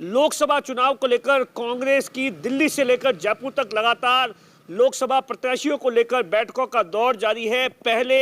लोकसभा चुनाव को लेकर कांग्रेस की दिल्ली से लेकर जयपुर तक लगातार लोकसभा प्रत्याशियों को लेकर बैठकों का दौर जारी है। पहले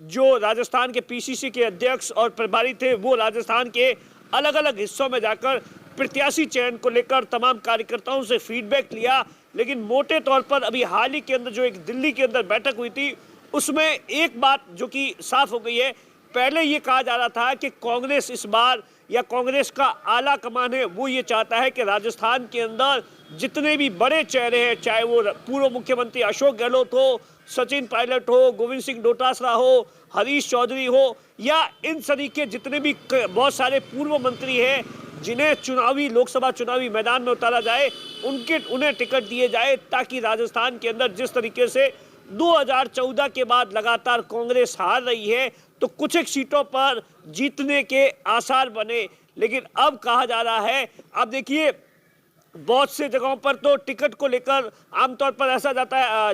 जो राजस्थान के पीसीसी के अध्यक्ष और प्रभारी थे वो राजस्थान के अलग अलग हिस्सों में जाकर प्रत्याशी चयन को लेकर तमाम कार्यकर्ताओं से फीडबैक लिया, लेकिन मोटे तौर पर अभी हाल ही के अंदर जो एक दिल्ली के अंदर बैठक हुई थी उसमें एक बात जो कि साफ हो गई है। पहले ये कहा जा रहा था कि कांग्रेस इस बार या कांग्रेस का आला कमान है वो ये चाहता है कि राजस्थान के अंदर जितने भी बड़े चेहरे हैं, चाहे वो पूर्व मुख्यमंत्री अशोक गहलोत हो, सचिन पायलट हो, गोविंद सिंह डोटासरा हो, हरीश चौधरी हो, या इन सभी के जितने भी बहुत सारे पूर्व मंत्री हैं जिन्हें लोकसभा चुनावी मैदान में उतारा जाए, उन्हें टिकट दिए जाए, ताकि राजस्थान के अंदर जिस तरीके से 2014 के बाद लगातार कांग्रेस हार रही है तो कुछ एक सीटों पर जीतने के आसार बने। लेकिन अब कहा जा रहा है, अब देखिए बहुत से जगहों पर तो टिकट को लेकर आमतौर पर ऐसा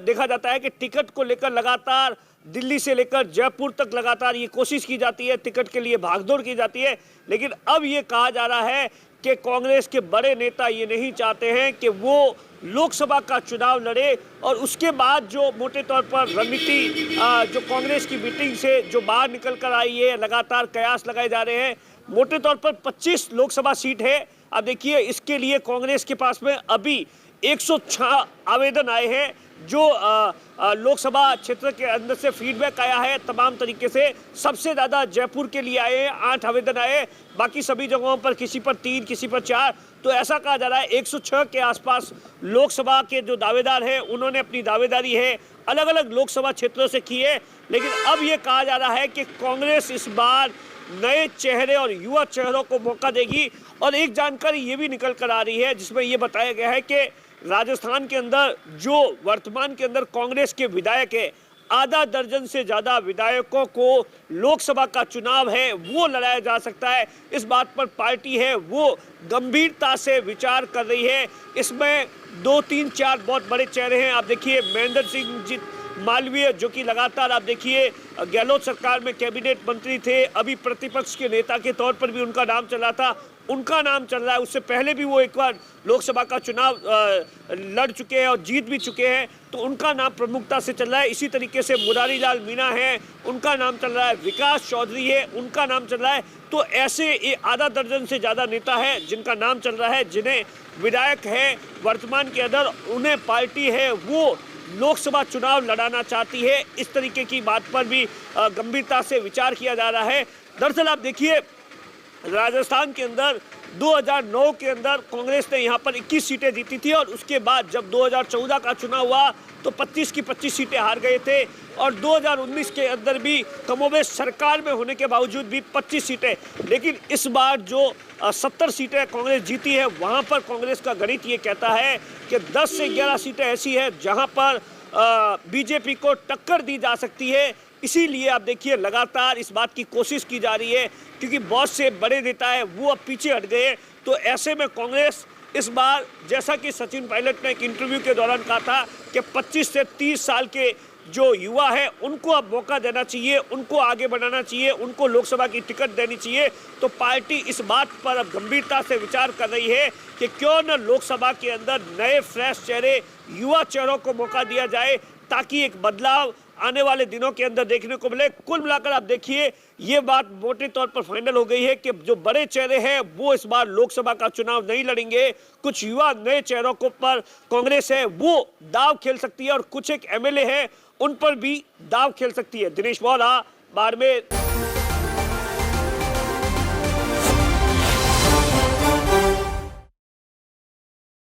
देखा जाता है कि टिकट को लेकर लगातार दिल्ली से लेकर जयपुर तक लगातार ये कोशिश की जाती है, टिकट के लिए भागदौड़ की जाती है। लेकिन अब ये कहा जा रहा है कि कांग्रेस के बड़े नेता ये नहीं चाहते हैं कि वो लोकसभा का चुनाव लड़े, और उसके बाद जो मोटे तौर पर रणनीति जो कांग्रेस की मीटिंग से जो बाहर निकल कर आई है, लगातार कयास लगाए जा रहे हैं। मोटे तौर पर 25 लोकसभा सीट है। अब देखिए इसके लिए कांग्रेस के पास में अभी 106 आवेदन आए हैं। जो लोकसभा क्षेत्र के अंदर से फीडबैक आया है तमाम तरीके से, सबसे ज़्यादा जयपुर के लिए आए हैं, 8 आवेदन आए, बाकी सभी जगहों पर किसी पर 3 किसी पर 4। तो ऐसा कहा जा रहा है 106 के आसपास लोकसभा के जो दावेदार हैं उन्होंने अपनी दावेदारी है अलग अलग लोकसभा क्षेत्रों से की है। लेकिन अब ये कहा जा रहा है कि कांग्रेस इस बार नए चेहरे और युवा चेहरों को मौका देगी। और एक जानकारी ये भी निकल कर आ रही है जिसमें ये बताया गया है कि राजस्थान के अंदर जो वर्तमान के अंदर कांग्रेस के विधायक है, आधा दर्जन से ज़्यादा विधायकों को लोकसभा का चुनाव है वो लड़ाया जा सकता है। इस बात पर पार्टी है वो गंभीरता से विचार कर रही है। इसमें 2, 3, 4 बहुत बड़े चेहरे हैं। आप देखिए महेंद्र सिंह जी मालवीय जो कि लगातार आप देखिए गहलोत सरकार में कैबिनेट मंत्री थे, अभी प्रतिपक्ष के नेता के तौर पर भी उनका नाम चल रहा था, उनका नाम चल रहा है। उससे पहले भी वो एक बार लोकसभा का चुनाव लड़ चुके हैं और जीत भी चुके हैं, तो उनका नाम प्रमुखता से चल रहा है। इसी तरीके से मुरारी लाल मीणा है, उनका नाम चल रहा है, विकास चौधरी है, उनका नाम चल रहा है। तो ऐसे आधा दर्जन से ज़्यादा नेता है जिनका नाम चल रहा है, जिन्हें विधायक है वर्तमान के अंदर, उन्हें पार्टी है वो लोकसभा चुनाव लड़ाना चाहती है। इस तरीके की बात पर भी गंभीरता से विचार किया जा रहा है। दरअसल आप देखिए राजस्थान के अंदर 2009 के अंदर कांग्रेस ने यहाँ पर 21 सीटें जीती थी, और उसके बाद जब 2014 का चुनाव हुआ तो 25 की 25 सीटें हार गए थे, और 2019 के अंदर भी कमोबेश सरकार में होने के बावजूद भी 25 सीटें। लेकिन इस बार जो 70 सीटें कांग्रेस जीती है वहाँ पर कांग्रेस का गणित ये कहता है कि 10 से 11 सीटें ऐसी है जहाँ पर बीजेपी को टक्कर दी जा सकती है। इसीलिए आप देखिए लगातार इस बात की कोशिश की जा रही है, क्योंकि बहुत से बड़े नेता है वो अब पीछे हट गए। तो ऐसे में कांग्रेस इस बार, जैसा कि सचिन पायलट ने एक इंटरव्यू के दौरान कहा था कि 25 से 30 साल के जो युवा है उनको अब मौका देना चाहिए, उनको आगे बढ़ाना चाहिए, उनको लोकसभा की टिकट देनी चाहिए। तो पार्टी इस बात पर अब गंभीरता से विचार कर रही है कि क्यों न लोकसभा के अंदर नए फ्रेश चेहरे, युवा चेहरों को मौका दिया जाए, ताकि एक बदलाव आने वाले दिनों के अंदर देखने को मिले। कुल मिलाकर आप देखिए ये बात मोटे तौर पर फाइनल हो गई है कि जो बड़े चेहरे हैं वो इस बार लोकसभा का चुनाव नहीं लड़ेंगे। कुछ युवा नए चेहरों को पर कांग्रेस है वो दाव खेल सकती है, और कुछ एक एमएलए है उन पर भी दाव खेल सकती है। दिनेश मौर्य, बाड़मेर।